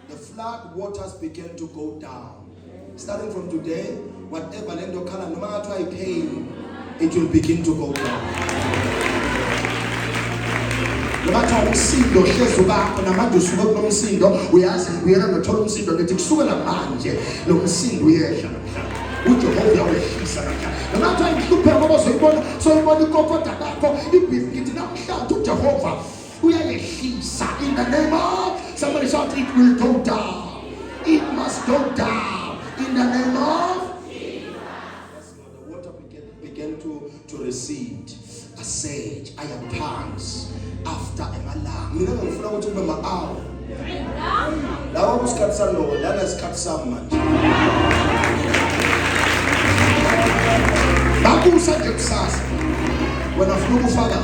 the flood waters began to go down. Starting from today, whatever land or color, no matter what pain, it will begin to go down. No matter umsindo hlezo bakho namanje usuke kunomsindo uyazi ngiyena ngithola umsindo ngithi kusukela manje lo msindo uyehla uJehova uyehlisa kanjani. No matter inhluphe ngoba soyibona ikokota lakho ibhizikithi namhlanje uJehova uyayehlisa in the name of somebody shout it will go down. It must go down in the name of Jesus. The water began to recede. A sage, I am tongues after emalanga. Mina ngifuna ukuthi kube ma-hour. Lawa kusikhathi salo, lana isikhathi sami manje. Bakusa nje kusasa. Wena ufuna ukufaka.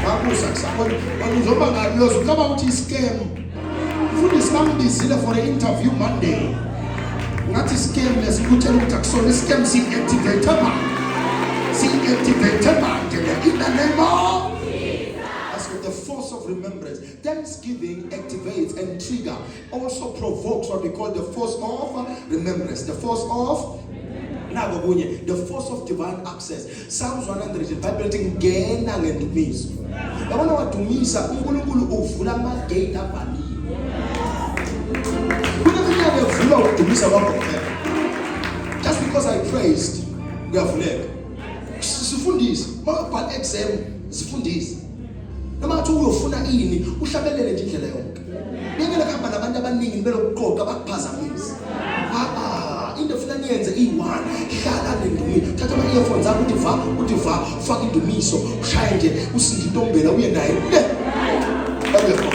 Bakusa kusasa. Wena uzoba ngalozo kaba uthi scam. Mfundisi bangibizile for an interview Monday. Ngathi scam lesikutshela ukuthi akusona scam si-activate manje. See-activate manje in the name of Jesus. As with the force of remembrance, thanksgiving activates and trigger, also provokes what we call the force of remembrance. The force of the force of divine access. Psalms 100, the Bible ngena ngendumiso. Yabona wadumisa uNkulunkulu uvula amagate avaliwe. Kuneminyango evula ukudumisa kwakho kuphela. Just because I praised, kuyavuleka. Sifundise, mawubhala exam, sifundise. Noma athi uyofuna ini, uhlabelele nje indlela yonke. Ngeke kuhamba nabantu abaningi nibele ukuqoqa bakuphazamisa. Into fulani yenze i1 hlala nendumisa. Thatha ama earphones akho uthi va, ufaka indumiso, ushaye nje usindi intombela uye naye le. Babekho.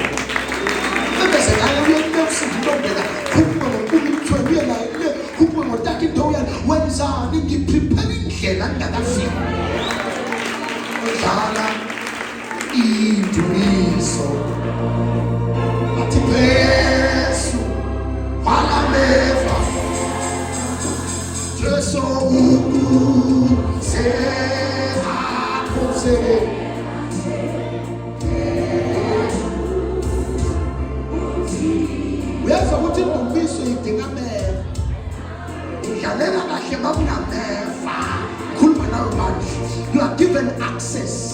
Bese naye uye usindi intombela, kupha ngokuthi uye naye le, kupha ngotaka into yana wenzani ngiprepare indlela ngakafika. Hlala indumiso. Athi Yesu walameva. Jesu se akose. Uyaza ukuthi indumiso idinga meva. Idlalela kahle makunameva. Khuluma nawe manje. You are given access.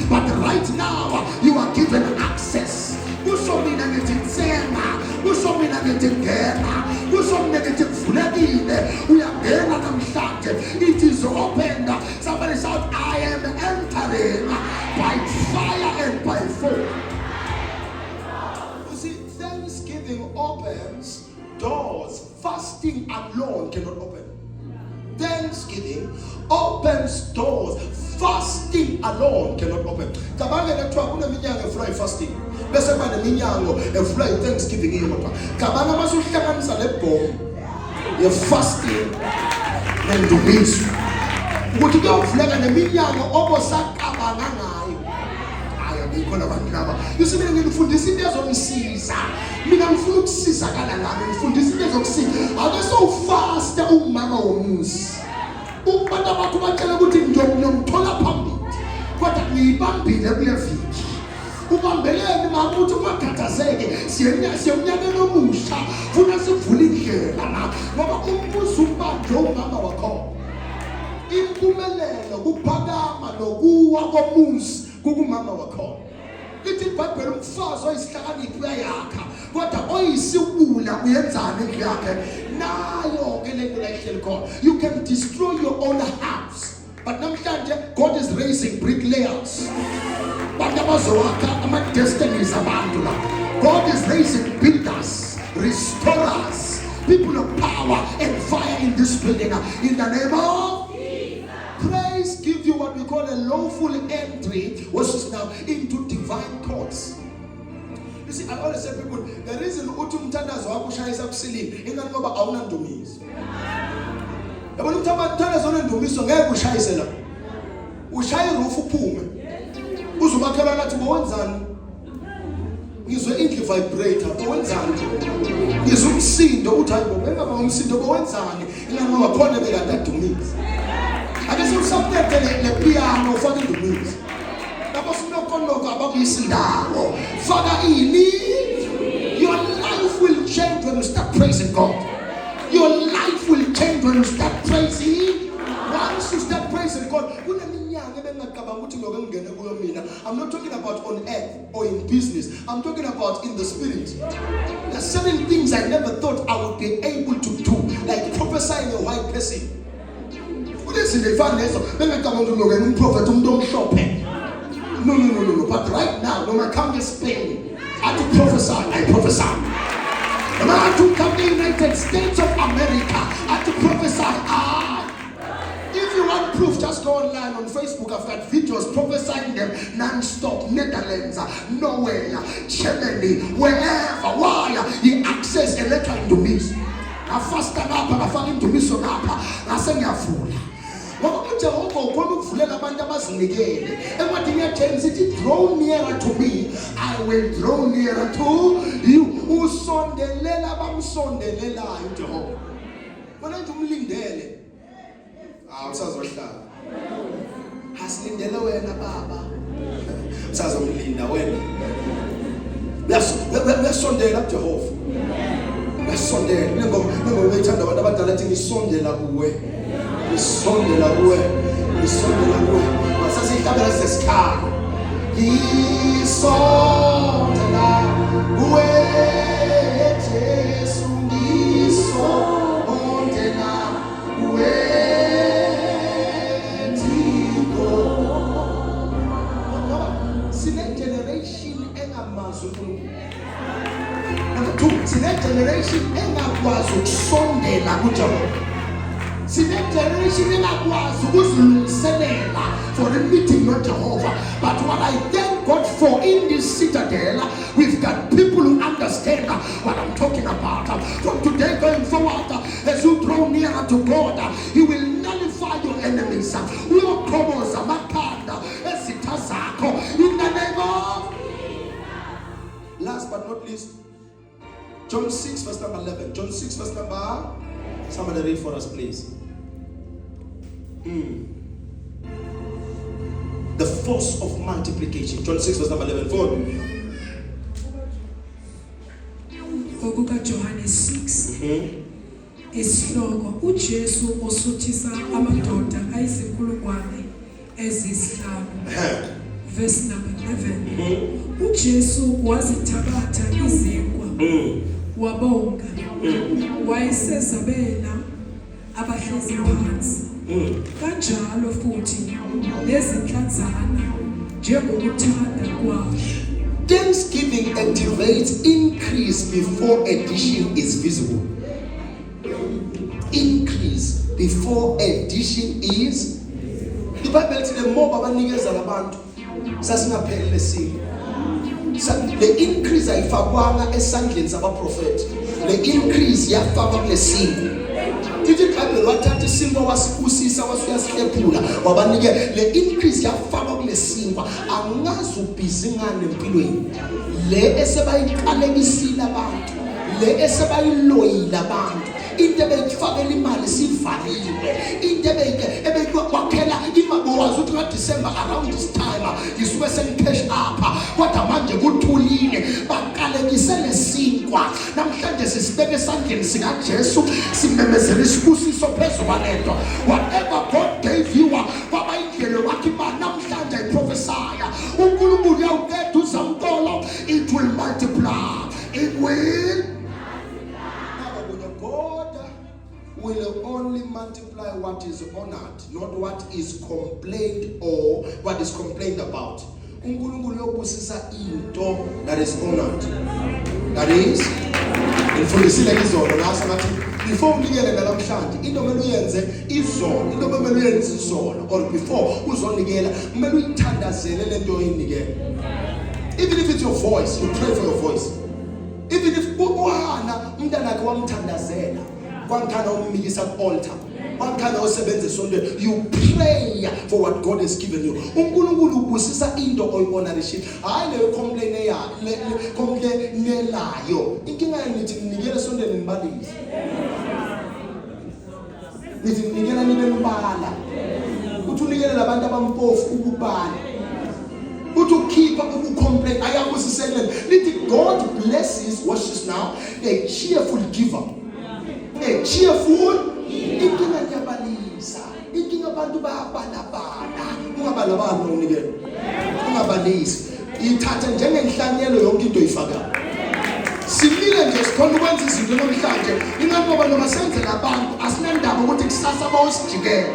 But right now you are given access. Usomina ngithenga, usomina ngithengena, usomina ngithivulekile, uyangena namhlanje. It is opened. Somebody shout, I am entering by fire and by force. You see, thanksgiving opens doors fasting alone cannot open. Thanksgiving opens doors fasting alone cannot open. Kabanga letwa kuna minyango efuna fasting bese bane minyango efuna thanksgiving yodwa. Kabanga masuhlanganisa lebhomo ye fasting nendumiso ukuthi kuyovuleka neminyango obosaqabanga ngayo. Hayi ngikho labantu laba. Yisi mina ngifundisa into ezomsiza. Mina ngifuna ukusizakala ngami, ngifundisa into ezokusiza. Ake sowufasta umama womuzi. Ubantu bakho bacela ukuthi ngiyomthola phambili. Kodwa ngiyibambile kule viki. Ubambeleni mama uthi ungagatazeke siyemnyakeni omusha funa sivule indlela la ngoba umbuzo ubanje umama wakho. Impumelelo kuphakama nokuwa komuzi kukumama wakho. Lithi iBhayibheli umfazi oyisihlakaniphi uyayakha kodwa oyisibula uyenzana endlu yakhe nayo ke lento la ihleli khona. You can destroy your own house. But namhlanje God is raising bricklayers. Bantu abazowakha ama-destinies abantu la. God is raising builders, restorers, people of power and fire in this building. In the name of Jesus. Praise give you what we call a lawful entry, which is now into divine courts. You see, I always say people, the reason uthi umthandazo wakho ushayisa kusilini ingani ngoba awuna ndumiso. Yabona umthandazo onendumiso ngeke ushayise la. Ushaye roof uphume. Uzumakhelwa nathi bowenzani? Ngizwe indlu vibrator bowenzani? Ngizwe umsindo uthi hayi bobengaba umsindo bowenzani? Ingani ngoba khona bekadadumisa. Ake siwusaphethe le piano ufake indumiso. Lapho sinokhona noko abakuyisindawo faka ini. Your life will change when you start praising God. Your life will change when you start praising. Once you start praising God, I'm not talking about on earth or in business. I'm talking about in the spirit. There are certain things I never thought I would be able to do, like prophesying a white person. No. But right now, no matter come to Spain, I have to prophesy. I prophesy. No matter to come to the United States of America, I have to prophesy. If you want proof, just go online on Facebook. I've got videos prophesying them non-stop. Netherlands, Norway, Germany, wherever. Why? He access a letter into me. I fast up and I fall into me so up. I say you're full. Jehovah will and what in your intensity, draw nearer to me, I will draw nearer to you. Who son the lela bam son the lela you Jehovah. When I do Lindele, has Lindela when a baba says on Linda when that's Sunday up Jehovah. That's Sunday. Never wait under whatever letting is Sunday la way. Is Sunday la way. Is Sunday la way. But says he comes the sky. He saw the way. Jesus, he saw the way. See that generation and a master. Number two, see that generation and a was Sunday la Jehovah. See that generation in that was for the meeting, not Jehovah. But what I thank God for in this citadel, we've got people who understand what I'm talking about. From today going forward, as you draw nearer to God, He will nullify your enemies. In the name of. Last but not least, John 6 verse number 11. John 6 verse number. Somebody read for us, please. The force of multiplication. John 6 verse number 11. Forward. Okuka Johannes 6. Isihloko uJesu osuthisa amadoda ayizinkulungwane ezisihlanu. Verse number 11. uJesu wazithabatha izinkwa. Wabonga. Wayesezabela abahlezi phansi. Kanjalo futhi lezinhlanzana njengokuthanda kwawo. Thanksgiving activates increase before addition is visible. Increase before addition is. The Bible says the more babanikeza labantu sasingaphelele simo. The increase ayifakwanga esandleni sabaprofeti. The increase yafakwa kulesinto. Did you Bible wathatha isimbo wasibusisa wasiyasihlephula wabanike le increase yafakwa kulesimba angazi ubhizi ngane empilweni le esebayiqalekisile abantu le esebayiloyile abantu into ebeyifakela imali sivalile into ebeyikwakhela imali wazi ukuthi ngoDecember around this time isuke sengicash up kodwa manje kuthulile baqalekisele sinkwa namhlanje sisibeke esandleni sika Jesu simemezela isibusiso phezulu kwalento whatever God gave you wabayindlela wakhe imali namhlanje iprophesy uNkulunkulu uyawukhetha uzamtolo it will multiply it will will only multiply what is honored, not what is complained or what is complained about. uNkulunkulu uyobusisa into that is honored. That is ifundisile izolo ngaso ngathi before unikele namhlanje into kumele uyenze izolo into kumele uyenze izolo or before uzonikela kumele uyithandazele lento oyinikele. Even if it's your voice, you pray for your voice. Even if uHana umntana wakhe wamthandazela kwankana umikisa ku-altar kwankana osebenza esontweni you pray for what God has given you. uNkulunkulu ubusisa into oyi-honoration hayi leyo complainelayo. Inkinga nithi ninikele esontweni nibalise nithi ninikela nibe mbala uthi unikele labantu abampofu ukubala ukuthi ukhipha uku-complain ayakusisekele lithi God blesses, watch this now, a cheerful giver. A cheerful, inkinga niyabalisa, inkinga abantu bayabalabala, ungabalabala unikele, ungabalisi, ithathe njengenhlanyelo yonke into oyifakayo. Simile nje sikhona ukwenza izinto namhlanje, ingangoba noma senzela abantu asinandaba ukuthi kusasa bawusijikela.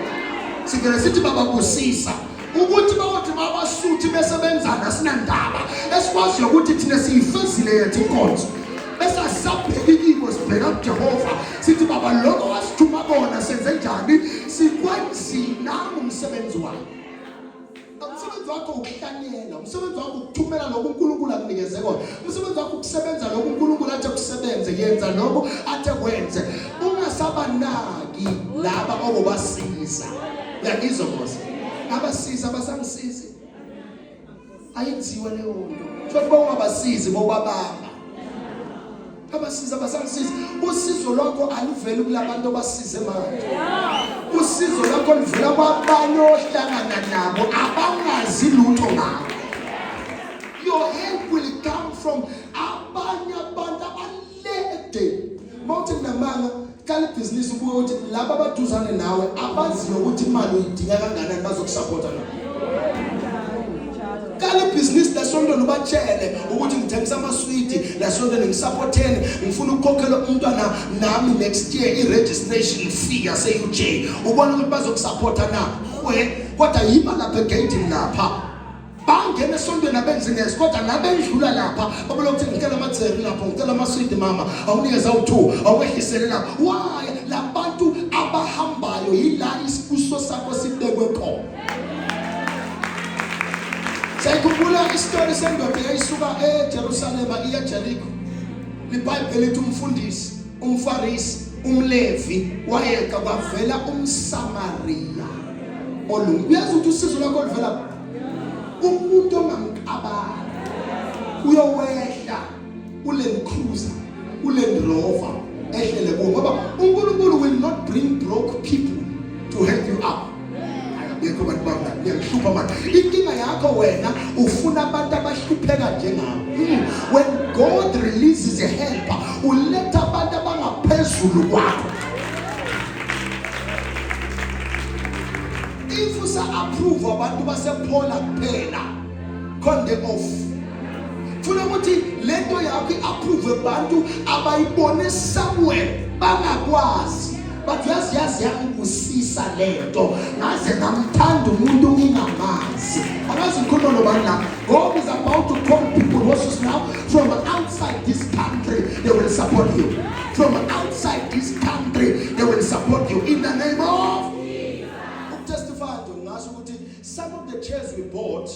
Sivele sithi bababusisa ukuthi bawothi babasuthi besebenzana asinandaba. Esikwazi ukuthi thina siyifezile yethu inkonzo. Bese asabheka ikibo sibheka kuJehova sithi baba lokho wasithuma bona senze njani sikwenzina umsebenzi wakho. Umsebenzi wakho ukuhlanyela, umsebenzi wakho ukuthumela lokho uNkulunkulu akunikeze kona, umsebenzi wakho ukusebenza lokho uNkulunkulu athi kusebenze, yenza lokho athi kwenze. Ungasabanaki laba obasiza. Yakizwa Nkosi, abasiza abasangisizi ayenziwe leyo nto. Futhi bawabasizi bobabamba abasiza abasangisizi. Usizo lwakho aluveli kulabantu abasize manje. Usizo lwakho livela kwabanye ohlangana nabo abangazi lutho ngabo. Your help will come from abanye abantu abalede. Mountain namanga kale business ukuthi laba abaduzane nawe abaziyo ukuthi imali uyidinga kangakanani bazokusupport na. Kale business lasonto nobatshele ukuthi ngithengisa amaswiti lasonto ngisupporteni ngifuna ukukhokhela umntwana nami next year i-registration fee yase UJ ubona ukuthi bazokusupporta na. Kodwa yiba lapha egate lapha bangena esontweni abenze ngezi kodwa nabendlula lapha babalokuthi ngicela amatseri lapha ngicela amaswiti mama awunikeza u2 awehlisele lapha. Why labantu abahambayo yila isibuso sakho sibekwe khona. Sayikhumbula istory sendoda eyayisuka eJerusalem iya eJericho. LiBhayibheli lithi umfundisi, umfarisi, umlevi wayeka kwavela umSamaria. Uyazi ukuthi usizo lakho livela umuntu ongamkabala. Uyowehla uLand Cruiser, uLand Rover ehlele kuwo ngoba uNkulunkulu will not bring broke people to help you up. Yekho bantu banga ngiyahlupha manje. Inkinga yakho wena ufuna abantu abahlupheka njengawe. When God releases a helper, uletha abantu abangaphezulu kwakho. If usa approve abantu basePola kuphela, konde off. Funa ukuthi lento yakho iapprove abantu abayibone somewhere bangakwazi. But yazi yangikusisa lento ngaze ngamthanda umuntu ngingamazi. Akazi ngikhuluma nobani la. God is about to call people watch now from outside this country. They will support you. From outside this country they will support you in the name of Jesus. Testify to ngasho ukuthi some of the chairs we bought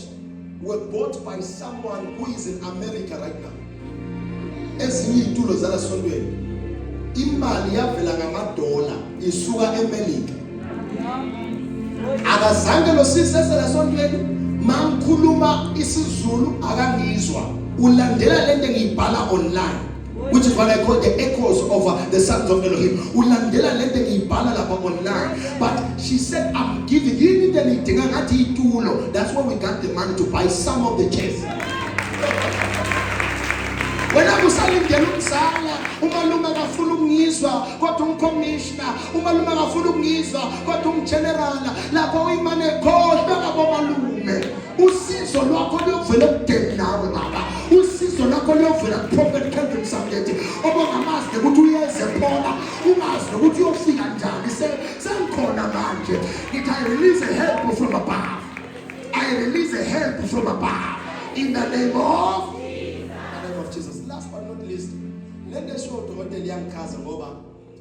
were bought by someone who is in America right now. Ezinye itulo zala sondweni imali yavela ngamadola isuka eMelika. Akazange lo sisesela sondweni mangikhuluma isiZulu akangizwa. Ulandela lento ngiyibhala online, which is what I call the echoes of the sons of Elohim. Ulandela lento ngiyibhala lapha online. But she said I'm giving you the idinga ngathi itulo. That's why we got the money to buy some of the chairs. Wena kusalindela umsala umalume akafuna ukungizwa kodwa umcommissioner, umalume akafuna ukungizwa kodwa umgeneral lapho uyimane khohlwe ngabomalume. Usizo lwakho luyovela kudeni nawe baba. Usizo lwakho luyovela kuProphet Kelvin Samleti obongamazi ukuthi uyeze phona ungazi ukuthi uyofika njani. Sengikhona manje ngithi I release a help from above. I release a help from above in the name of Jesus. Last but not least, let us show udokotela yangikhaza ngoba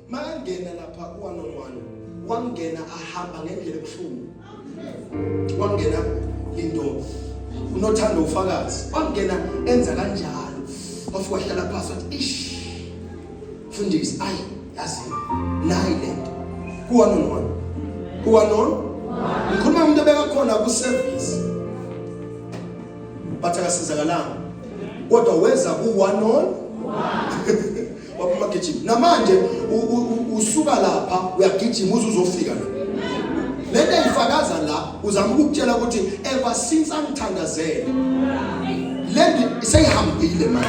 mangena lapha one on one wangena ahamba ngendlela ebuhlungu. Wangena lindo unothando ufakazi wangena enza kanjalo bafika hlala phansi wathi ish mfundisi ayi yazi nayi lento one on one ngikhuluma umuntu obeka khona ku service bathi akasizakalanga kodwa weza ku one on waphuma gijima namanje usuka lapha uyagijima uzofika la lento ifakaza la uzama ukutshela ukuthi ever since angithandazele lendi seyihambile manje.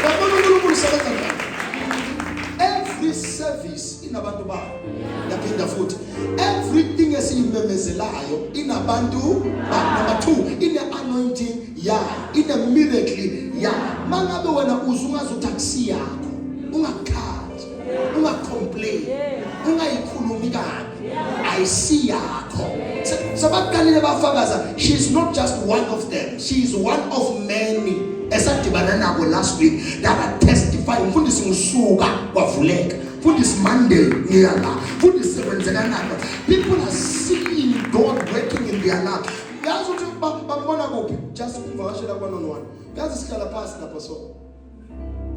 Yabona uNkulunkulu usebenza njani? Every service inabantu bayo. Yaphinda futhi everything esiyimemezelayo inabantu number 2 ine anointing ine miracle mangabe wena uzungazuthi akusiyakho ungakhathi ungacomplain ungayikhulumi kabi ayisiyakho sabaqalile bafakaza she is not just one of them, she is one of many esadibana nabo last week that testify. Mfundisi ngisuka kwavuleka, mfundisi Monday ngiyala, mfundisi wenzeka nalo. People are seeing God working in their life. Yazi ukuthi babona kuphi just ukuvakashela one-on-one. Yazi sihlala phansi lapho so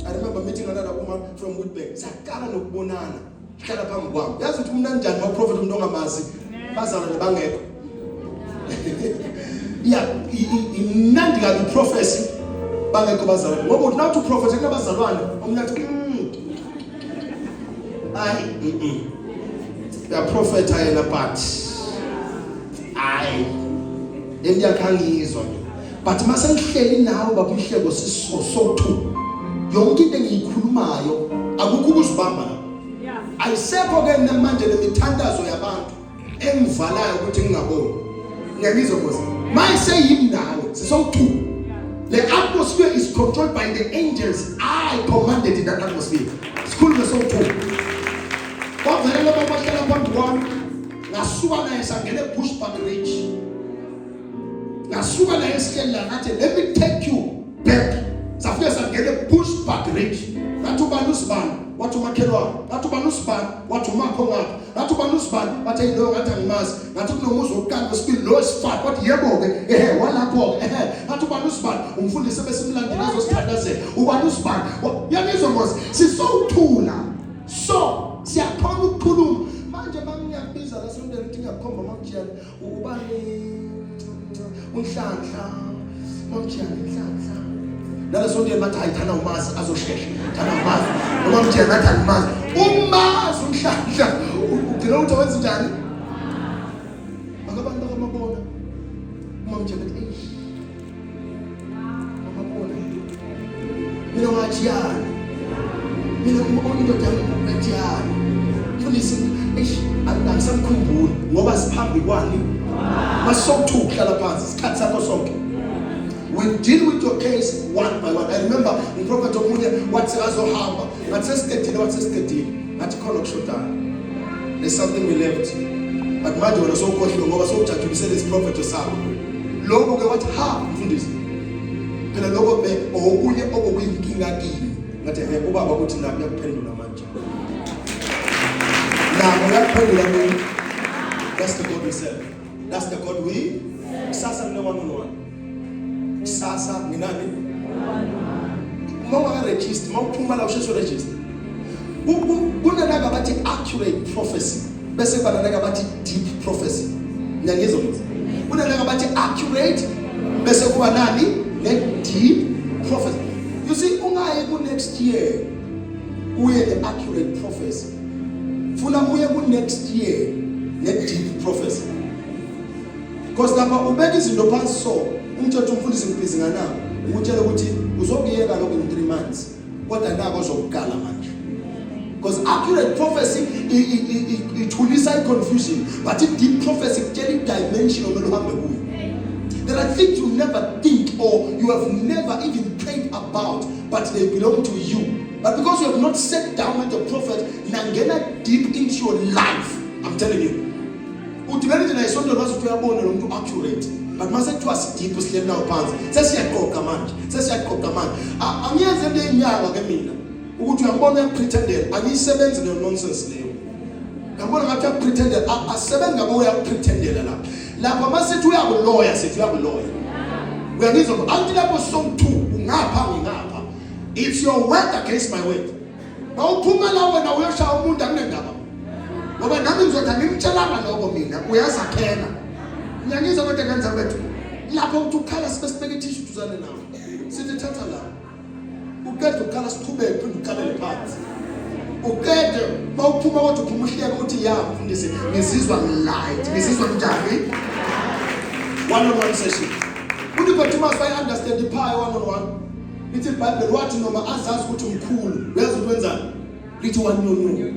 I remember meeting another woman from Woodbank. Sakala nokubonana sihlala phambi kwami. Yazi ukuthi umntu kanjani ma prophet umuntu ongamazi bazalwane bangekho. Yeah, imnandi kabi prophecy bangekho bazalwane. Ngoba uthi nathi prophet kunabazalwane umnandi ya prophet ayena but endiyakhangizwa but mase ngihleli nawe baba umhleko so2 yonke into engiyikhulumayo akukho ukuzibamba la ayisekho ke manje lemithandazo yabantu engivalayo ukuthi ngingaboni. Ngiyabizwa Nkosi mayise yimi nawe siso2 the atmosphere is controlled by the angels I commanded in that atmosphere. Sikhulume so2 kwavela babahlala phambi kwami ngasuka naye sangene Bushbuck Ridge ngasuka naye sihlala ngathi let me take you back safika sangene Bushbuck Ridge ngathi ubani usibani wathi umakhelwane ngathi ubani usibani wathi umakho ngapha ngathi ubani usibani wathi lo ngathi angimazi ngathi kunomuzi wokuqala wesibili lo sifana wathi yebo ke walapho ngathi ubani usibani umfundisi besimlandela azosithandazela ubani usibani yamizwa Nkosi sisothula so siyakhona ukukhuluma manje mangiyabiza la sondela ukuthi ngiyakhomba makujiyana ubani unhlanhla makujiyana inhlanhla nala sondela bathi ayithana umazi azoshesha thana umazi noma mjiyana nathi alimazi umazi unhlanhla udila ukuthi wenza njani akabantu akamabona umamjiyana eyi amabona mina wajiyana mina indoda yami mfundisi angisamkhumbuli ngoba siphambi kwani masoku uhlala phansi isikhathi sakho sonke we deal with your case one by one. I remember in prophet omunye wathi azohamba ngathi sesiqedile ngathi khona kushodayo there's something we left but manje wena sokhohliwe ngoba sokujathulisele isiprophet sakho lokho ke wathi mfundisi phela lokho okunye okuyinkinga kimi ngathi ubaba ukuthi nami yakuphendula manje nami yakuphendula mina. That's the God we serve. That's the God we sasa mna one-on-one sasa nginani mawa register mawuphuma la usheshe register kunanaka bathi accurate prophecy bese bananaka bathi deep prophecy. Ngiyangizwa manje kunanaka bathi accurate bese kuba nani ne deep prophecy. You see ungaye ku next year uye the accurate prophecy funa uye ku next year ne deep prophecy because lapha ubeka izinto phansi so umthetho umfundisi ngibhizi nganawo ukutshela ukuthi uzokuyeka lokho in 3 months kodwa nako uzokukala manje because accurate prophecy ithulisa confusion but deep prophecy kutshela i-dimension omele uhambe kuyo. There are things you never think or you have never even prayed about but they belong to you. But because you have not sat down with the prophet nangena deep into your life, I'm telling you udibene na isonto lazo uyabona lo muntu accurate but mase kuthiwa sideep sihleli nawo phansi sesiyagoqa manje angiyenze into eyinyanga ke mina ukuthi uyambona uyapretendela angiyisebenzi le nonsense leyo ngabona ngathi uyapretendela asebenzi ngabo uyapretendela lapha mase sithi uyakuloya uyangizwa anti lapho so2 ngapha it's your word against my word bawuphuma la wena uyoshaya umuntu akunendaba ngoba nami ngizothi ngimtshelanga lokho mina uyazakhela. Ngiyangizwa kodwa kanza wethu lapho uthi ukhala sibesibeke tissue tuzane nawe sithi thatha la ukade ukhala siqhubeke phinde ukhalele phansi ukede bawuphuma kodwa uphuma uhleka uthi ya mfundisi ngizizwa light ngizizwa njani one-on-one session uthi but you must understand the power one-on-one lithi iBhayibheli wathi noma azazi ukuthi umkhulu uyazi ukuthi wenzani lithi one-on-one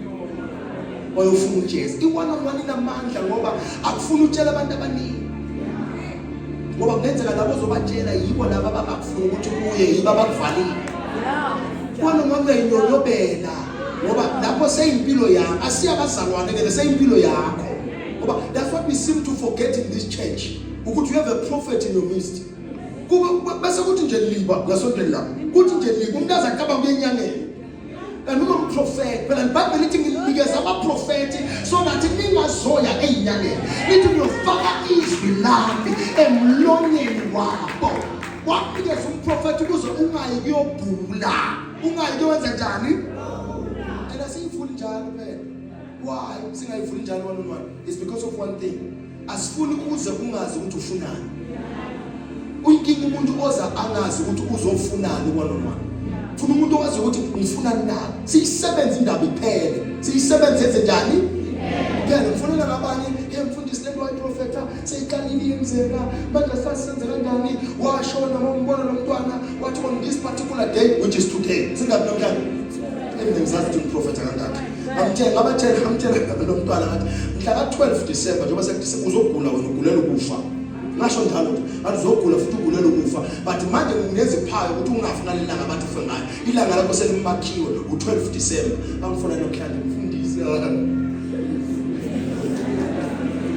wayofuna uJesu i-one-on-one inamandla ngoba akufuna utshela abantu abaningi ngoba kungenzeka labo ozobatshela yibo laba abakufuna ukuthi kuye yibo abakuvalile one-on-one uyinyonyobela ngoba lapho seyimpilo yakho asiyabazalwane ke seyimpilo yakho ngoba that's what we seem to forget in this church ukuthi you have a prophet in your midst bese kuthi nje liba ngasontweni la kuthi nje liba umuntu azaqaba kuyenyangeni prophet phela iBhayibheli lithi nginikeza abaprofeti so that ningazoya ezinyangeni lithi ngiyofaka izwi lami emlonyeni wabo wakunikeza umprofeti ukuze ungayi kuyobhula ungayi kwenza njani and asiyifuni njalo phela why singayifuni njalo one-on-one it's because of one thing asifuni ukuze ungazi ukuthi ufunani uyinkinga umuntu oza angazi ukuthi uzofunani one-on-one funa umuntu owazi ukuthi ngifuna nani siyisebenza indaba iphele siyisebenze njani phela ngifuna nabanye emfundisi lento wayiprofeta seyiqalile yenzeka manje sasenze kanjani washona ngombona nomntwana wathi on this particular day which is today singabi namhlanje ngizathu umprofeta kanjani ngamtshela lo mntwana ngathi mhla ka-12 December njengoba sekuDisemba uzogula wena ugulela ukufa ngasho njalo ukuthi uzogula futhi ugulela ukufa but manje ngineziphayo ukuthi ungafuna lelanga abantu ufe ngayo ilanga lakho selimakhiwe u-12 December bangifuna namhlanje mfundisi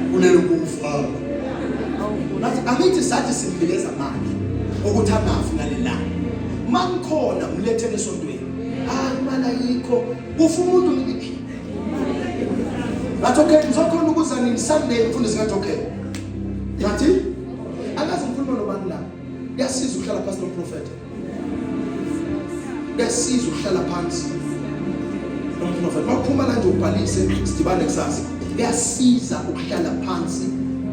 ugulela ukufa nathi angithi sathi simnikeza manje ukuthi angafi ngalelanga mangikhona mlethele esontweni hayi mana yikho kufa umuntu ngathi okay ngizokhona ukuza nini Sunday mfundisi ngathi okay ngathi akazi ngikhuluma nobani la kuyasiza ukuhlala phansi nomprofeti kuyasiza ukuhlala phansi nomprofeti makuphuma la nje ubhalise sidibane kusasa kuyasiza ukuhlala phansi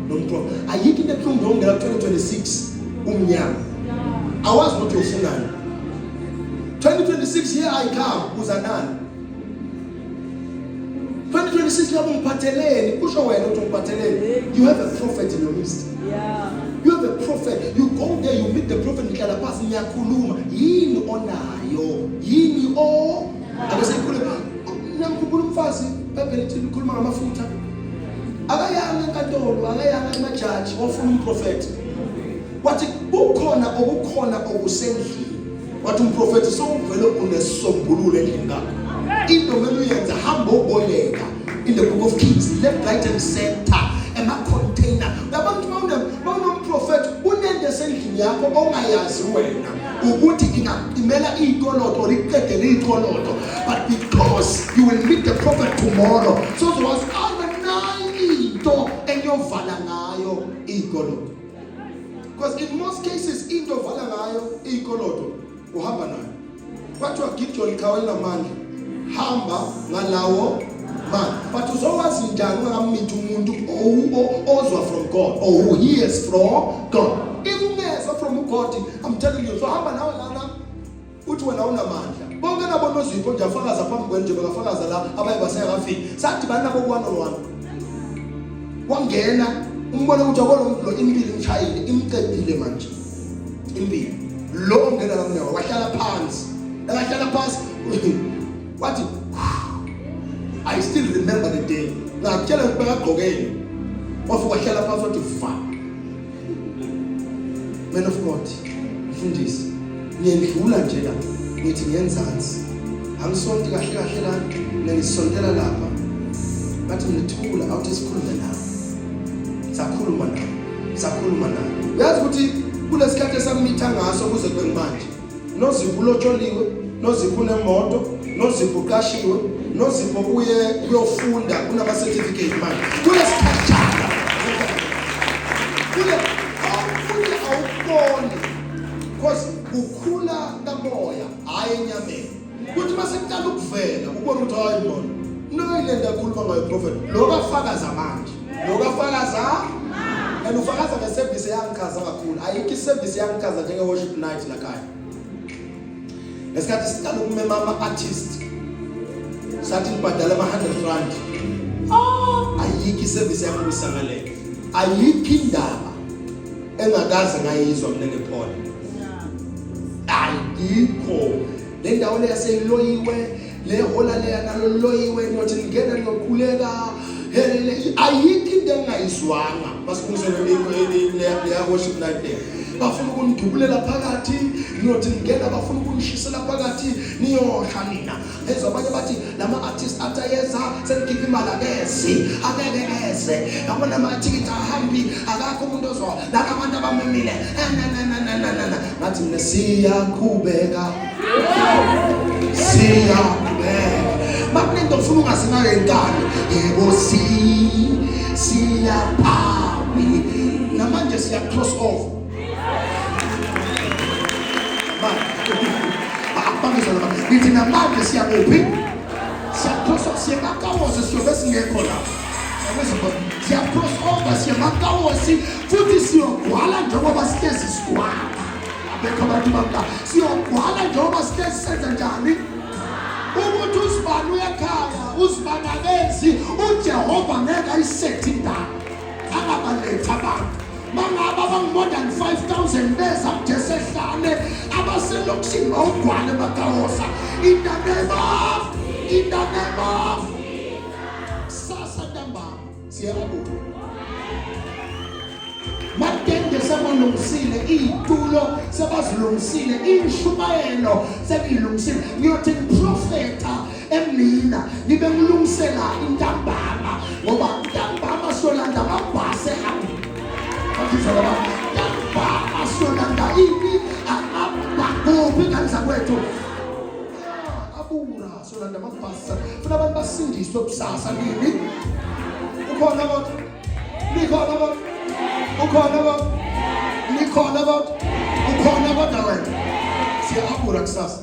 nomprofeti ayikho into ebuhlungu ngongela 2026 umnyama awazi ukuthi ufunani 2026 here I come uzanani 2026 yabo ngiphatheleni kusho wena ukuthi ngiphatheleni you have a prophet in your midst you have a prophet you go there you meet the prophet nihlala phansi niyakhuluma yini onayo yini abesekhuluma namkhuluma umfazi eBhayibheli lithi ukhuluma ngamafutha akayanga enkantolo akayanga emajaji ofuna umprofeti wathi ukukhona okusendlini wathi umprofeti sowuvele unesombululo endlini kakho into mele uyenza hamba uboleka in the book of Kings left right and center ema-container labantu bawunomprofeti unende sendlini yakho ongayazi wena ukuthi ingaqimela iy'koloto or iqedele iy'koloto but because you will meet the prophet tomorrow so uzokwazi nayo into engiyovala ngayo iy'koloto because in most cases into ovala ngayo iy'koloto uhamba nayo kwathiwa Gideon khawela amandla hamba ngalawo man but uzokwazi njani ungammithi umuntu ozwa from God or who hears from God if ungezwa from God I'm telling you so hamba nawe lana uthi wena unamandla bonke nabo nozipho nje afakaza phambi kwenje bekafakaza la abaye basayakafika sadibana nabo one-on-one wangena umbona ukuthi akolo lo impilo imshayile imqedile manje impilo lo ongena la mnyawo wahlala phansi wathi I still remember the day ngakutshela ukuthi bekagqokeni wafika wahlala phansi wathi man of God mfundisi ngiyendlula nje la ngithi ngiyenzansi angisonti kahle la ngisontela lapha bathi ngithula awuthi sikhulume nawe sakhuluma nawe uyazi ukuthi kulesikhathi esamitha ngaso kuze kwemanje nozipho ulotsholiwe nozipho unemoto nozipho uqashiwe nozipho uyofunda kunama certificate manje kulesikhathi awuboni because ukhula kamoya hayi enyameni kuthi mase kuqala ukuvela ubona ukuthi hayi mbona noyilenda akhuluma ngayo prophet lokafakaza manje and ufakaza ngeservice yangichaza kakhulu ayikho iservice yangichaza njenge worship night la khaya lesikhathi siqala ukumema ama artist sathi ngibhadala ama R100. Ayikho service yakho kusangale. Ayikho indaba engakaze ngayizwa mina nePaul. Ayikho. Le ndawo le yaseloyiwe, le hola le yanaloyiwe nothi ngena nokhuleka. Ayikho into engayizwanga. Basibusele le worship night there. Bafuna ukungidubulela phakathi, nothi ngena bafuna ukungishisela phakathi niyosha nina. Ezwa abanye bathi lama artists atayeza senikhipha imali akeze. Yabona ama-ticket ahambi, akakho umuntu ozwa, laba abantu abamemile. Ngathi mina siyaqhubeka. Makunento ufuna ungasinayo inkani. Yebo siyaphambi. Namanje siya cross over. Nithi namanje siyakuphi? Siyakross siyamakawosi siyobe singekho la. Siyakross over siyamakawosi futhi siyogwala njengoba sihlezi sigwala. Abekho abantu bamla siyogwala njengoba sihlezi senza njani? Ukuthi usibani uyakhaya, usibani akezi, uJehova ngeke ayisethi indaba. Angabaletha abantu. Mangaba more than 5,000 beza kujesehlane abaselokishini bawugwale bakawosa in the name of sasa ntambama siyabuka matende sebalungisile iy'tulo sebazilungisile iy'nshumayelo sebiyilungisile ngiyothi ngiprofetha emina ngibe ngilungisela intambama ngoba intambama solanda amabhasi ehambi asolanda ini amabakopi kanisa kwethu abura solanda amabhasi funa abantu basindiswe kusasa nini ukhona kodwa wena siyabura kusasa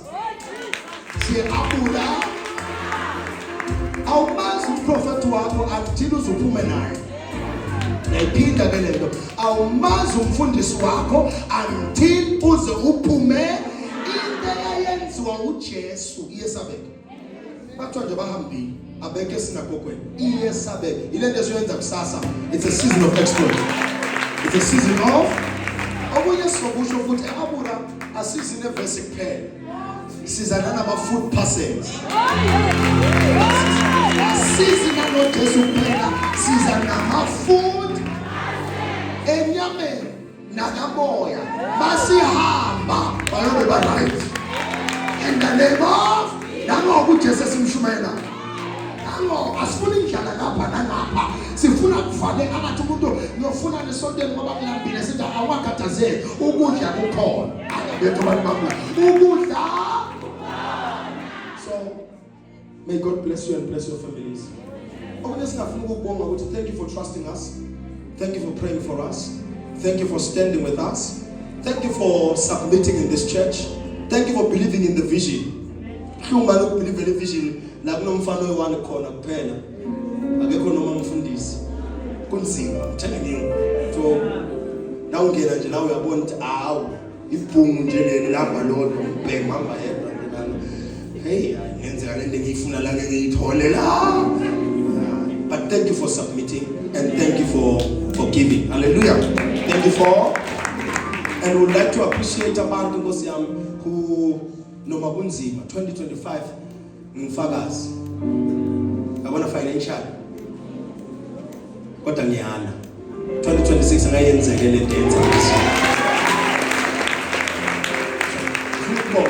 awumazi umprofethi wakho until uzuphume naye. Nayiphinda ke lento awumazi umfundisi wakho until uze uphume into eyenziwa uJesu iyesabeka. Bathiwa nje bahambile abeke esinagogweni iyesabeka. Ilento esiyenza kusasa, it's a season of exploit. It's a season of okunye sokusho futhi abura asizini evesi kuphela. Sizana nama-food parcels. Asizina noJesu kuphela, siza nama-food enyameni nakamoya masihamba bayobe ba-right. In the name of nangoku uJesu simshumayela. Asifuni indlala lapha nangapha. Sifuna kuvaleka ngathi umuntu ngiyofuna nesontweni ngoba kulambile sithi awakhathazeki ukudla kukhona. Ayabethu abantu bamla. Ukudla. So may God bless you and bless your families. Okunye singafuna ukubonga ukuthi thank you for trusting us. Thank you for praying for us. Thank you for standing with us. Thank you for submitting in this church. Thank you for believing in the vision. Uma ukubelieve in the vision la kunomfana oyi-1 khona kuphela. Akekho noma umfundisi. Kunzima, I'm telling you. So na ungena nje la uyabona ukuthi awu ibhungu nje leli lamba lodwa ubheke mamba yedwa ngilana. Hey, ngenzeka lento engiyifuna la ngiyithole la. But thank you for submitting and thank you for giving. Hallelujah. Thank you for. And we would like to appreciate abantu Nkosi yami who noma kunzima 2025 ngifakazi. Abona financial. Kodwa ngiyana. 2026 ngayenzeke le date.